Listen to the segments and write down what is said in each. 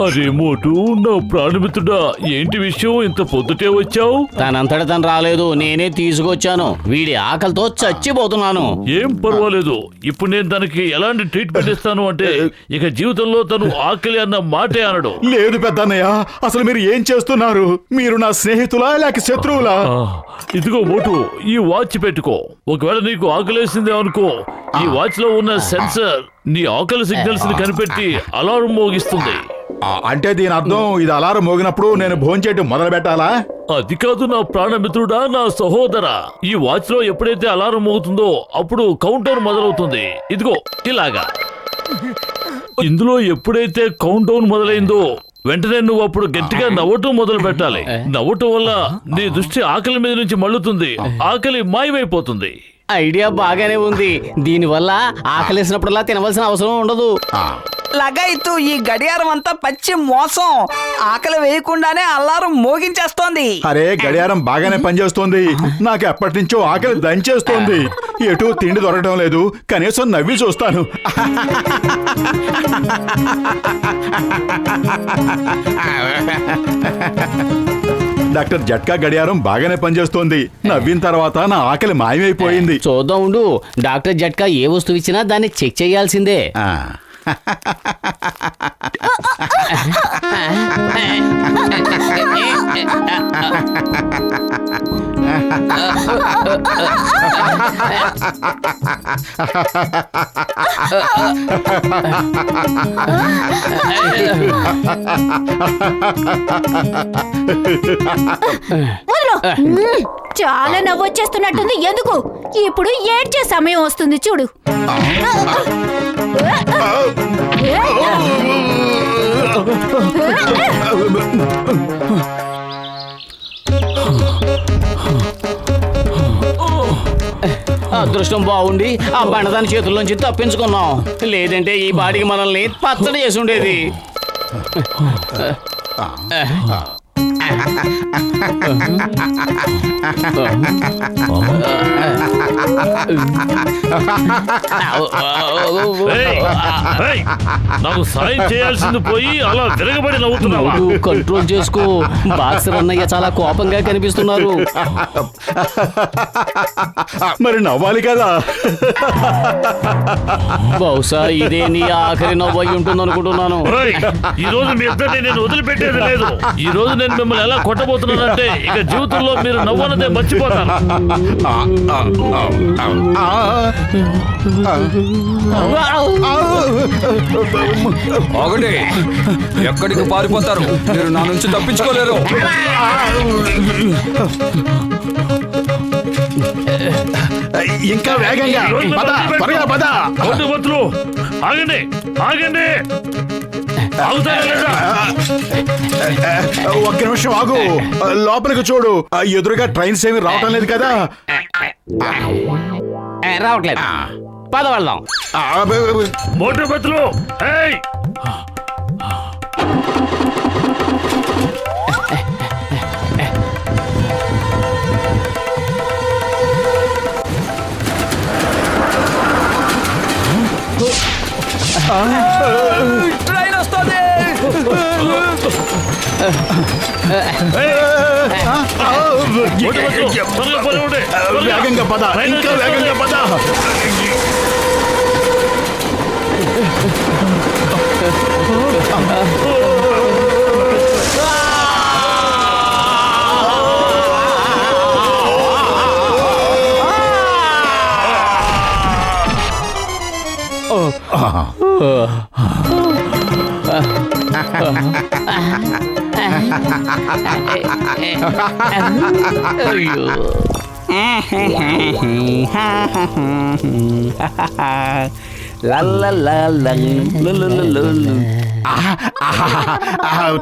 అరే మోటు, నా ప్రాణమిత్రుడా, ఏంటి విషయం? ఇంత పొద్దుటే వచ్చావు? తనంతట తను రాలేదు, నేనే తీసుకొచ్చాను. వీడి ఆకలితో చచ్చిపోతున్నాను. ఏం పర్వాలేదు. ఇప్పుడు నేను తనకి ఎలాంటి ట్రీట్మెంట్ ఇస్తాను అంటే ఇక జీవితంలో తను ఆకలి అన్న మాటే అనడు. లేదు పెద్దన్నయ్య, అసలు మీరు ఏం చేస్తున్నారు? మీరు నా స్నేహితులా లేక శత్రువులా? ఇదిగో మోటు, ఈ వాచ్ పెట్టుకో. ఒకవేళ నీకు ఆకలేసిందే అనుకో, ఈ వాచ్ లో ఉన్న సెన్సర్ నీ ఆకలి సిగ్నల్స్ ని కనిపెట్టి అలారం మోగిస్తుంది. అంటే దీని అర్థం ఇది అలారం మోగినప్పుడు నేను భోంచేయటం మొదలు పెట్టాలా? అది కాదు నా ప్రాణమిత్రుడా, నా సహోదర. ఈ వాచ్ లో ఎప్పుడైతే అలారం మోగుతుందో అప్పుడు కౌంట్ డౌన్ మొదలవుతుంది. ఇదిగో ఇలాగా. ఇందులో ఎప్పుడైతే కౌంట్ డౌన్ మొదలైందో వెంటనే నువ్వు అప్పుడు గట్టిగా నవ్వటం మొదలు పెట్టాలి. నవ్వటం వల్ల నీ దృష్టి ఆకలి మీద నుంచి మళ్ళుతుంది, ఆకలి మాయమైపోతుంది. ఐడియా బాగానే ఉంది. దీనివల్ల ఆకలేసినప్పుడల్లా తినవలసిన అవసరం ఉండదు. లగాయితూ ఈ గడియారం అంతా పచ్చి మోసం. ఆకలి వేయకుండానే అల్లారం మోగించేస్తోంది. అరే గడియారం బాగానే పనిచేస్తోంది. నాకు ఎప్పటి నుంచో ఆకలి దంచేస్తోంది. ఎటు తిండి దొరకడం లేదు, కనీసం నవ్వి చూస్తాను. డాక్టర్ జట్కా గడియారం బాగానే పనిచేస్తోంది. నవ్విన తర్వాత నా ఆకలి మాయమైపోయింది. చూద్దాం ఉండు. డాక్టర్ జట్కా ఏ వస్తువు ఇచ్చినా దాన్ని చెక్ చేయాల్సిందే. చాలా నవ్వొచ్చేస్తున్నట్టుంది. ఎందుకు? ఇప్పుడు ఏడ్చే సమయం వస్తుంది చూడు. అదృష్టం బాగుండి ఆ బండదాని చేతుల్లోంచి తప్పించుకున్నాం. లేదంటే ఈ బాడీకి మనల్ని పచ్చడి చేసి ఉండేది. నాకు సాయం చేయాల్సింది పోయి అలా తిరగబడి నవ్వుతున్నావా? కంట్రోల్ చేసుకో. బాక్సర్ అన్నయ్య చాలా కోపంగా కనిపిస్తున్నారు. మరి నవ్వాలి కదా. బహుశా ఇదే నీ ఆఖరి నవ్వు అయి ఉంటుంది అనుకుంటున్నాను. ఈ రోజు మీ ఇద్దరిని నేను వదిలిపెట్టేది లేదు. ఈ రోజు నేను మిమ్మల్ని ఎలా కొట్టబోతున్నానంటే ఇక జీవితంలో మీరు నవ్వనదే మర్చిపోతాను. ఆగండి, ఎక్కడికి పారిపోతారు? మీరు నా నుంచి తప్పించుకోలేరు. ఇంకా వేగంగా పద, త్వరగా పద. ఆగండి, ఆగండి. ఒక్క నిమిషం ఆగు. లోపలికి చూడు. ఎదురుగా ట్రైన్స్ ఏమి రావటం లేదు కదా? రావట్లేదు. పద వెళ్దాం. మోటార్ బతులు. ట్రైన్ వస్తుంది. వేగంగా పద, ఇంకా వేగంగా పద.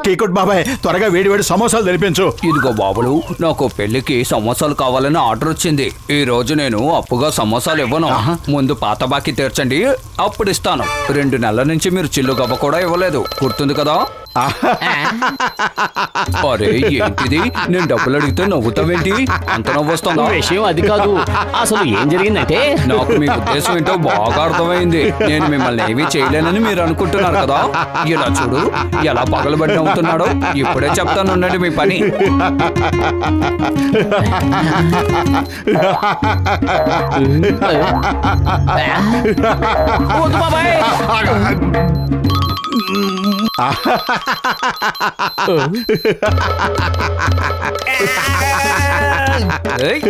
టీకొట్ బాబాయ్, త్వరగా వేడి వేడి సమోసాలు తెలిపించు. ఇదిగో బాబులు, నాకు పెళ్లికి సమోసాలు కావాలని ఆర్డర్ వచ్చింది. ఈ రోజు నేను అప్పుగా సమోసాలు ఇవ్వను. ముందు పాత బాకీ తీర్చండి, అప్పుడు ఇస్తాను. 2 నెలల నుంచి మీరు చిల్లు గవ్వ కూడా ఇవ్వలేదు, గుర్తుంది కదా? అరే ఏంటిది, నేను డబ్బులు అడిగితే నవ్వుతావేంటి? అంత నవ్వు వస్తుందా? విషయం అది కాదు, అసలు ఏం జరిగిందంటే నాకు మీ ఉద్దేశం ఏంటో బాగా అర్థమైంది. నేను మిమ్మల్ని ఏమీ చేయలేనని మీరు అనుకుంటున్నారు కదా. ఇలా చూడు ఎలా పగలబడి నవ్వుతున్నాడో. ఇప్పుడే చెప్తాను ఉండండి మీ పని. వద్దు బాబాయ్. ఏయ్.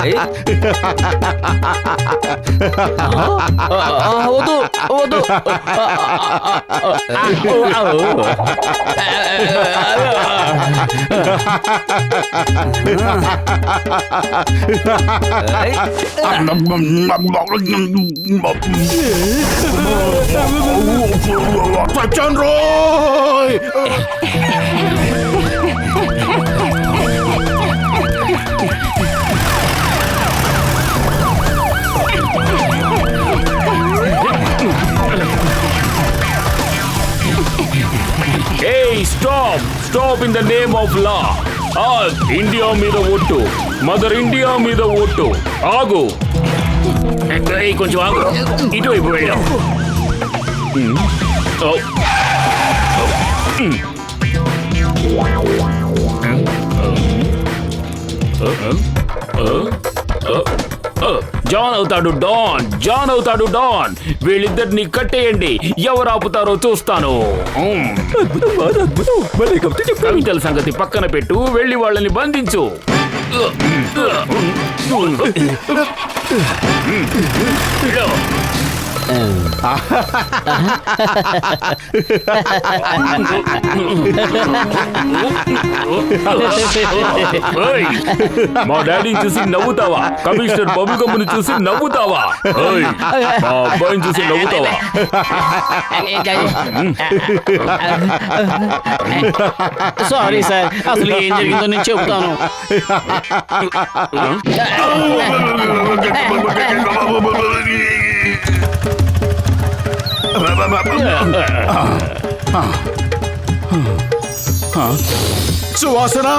ఏయ్. వద్దు వద్దు. చచ్చాను రోయ్. Hey, stop in the name of law. India మీద ఒట్టు, మదర్ ఇండియా మీద ఒట్టు. ఆగు, కొంచెం ఆగు, ఇటువైపు వెళ్ళాం. జాన్ అవుతాడు డాన్. వీళ్ళిద్దరిని కట్టేయండి, ఎవరు ఆపుతారో చూస్తాను. కవితల సంగతి పక్కన పెట్టు, వెళ్ళి వాళ్ళని బంధించు. ఏయ్, మా డాడీని చూసి నవ్వుతావా? కమిషనర్ బబుగమ్ముని చూసి నవ్వుతావా? ఏయ్, మా అబ్బాయిని చూసి నవ్వుతావా? సారీ సార్, అసలు ఏం జరిగిందో నేను చెబుతాను. సువాసన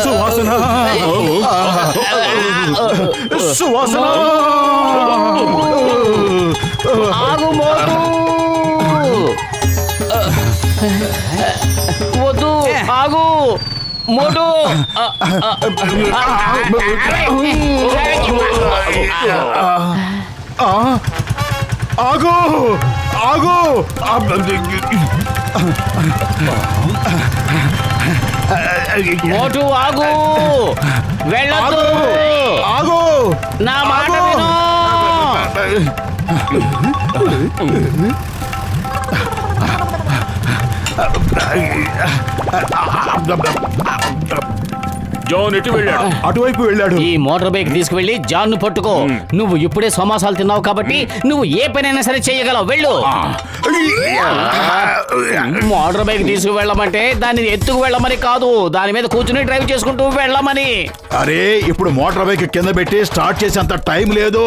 సువాసన సువాసన. ఆగు మోటు. వద్దు, ఆగు మోటు. ఆగు ఆగు. మోటు ఆగు, వెళ్ళొద్దు. ఆగు. నా మాట విను. జాన్ ఎటు వెళ్ళాడు? అటువైపు వెళ్ళాడు. ఈ మోటార్ బైక్ తీసుకువెళ్ళి జాన్ను పట్టుకో. నువ్వు ఇప్పుడే సమాసాలు తిన్నావు కాబట్టి నువ్వు ఏ పనైనా సరే చేయగలవు. వెళ్ళు. మోటార్ బైక్ తీసుకువెళ్ళమంటే దాన్ని ఎత్తుకు వెళ్ళమని కాదు, దాని మీద కూర్చుని డ్రైవ్ చేసుకుంటూ వెళ్ళమని. అరే ఇప్పుడు మోటార్ బైక్ కింద పెట్టి స్టార్ట్ చేసేంత టైం లేదు.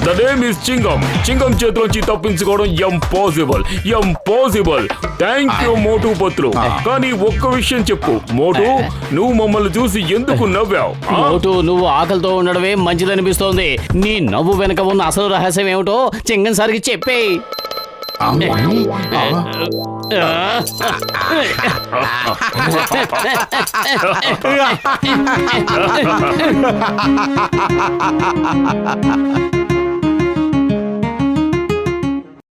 The name is Chingam. Chingam చేతిలోంచి తప్పించుకోవడం impossible. Thank you Motu Patlu. కానీ ఒక్క విషయం చెప్పు మోటు, నువ్వు మమ్మల్ని చూసి ఎందుకు నవ్వావు? మోటు, నువ్వు ఆకలితో ఉండడమే మంచిదనిపిస్తోంది. నీ నవ్వు వెనక ఉన్న అసలు రహస్యం ఏమిటో చింగం సార్కి చెప్పేయ్.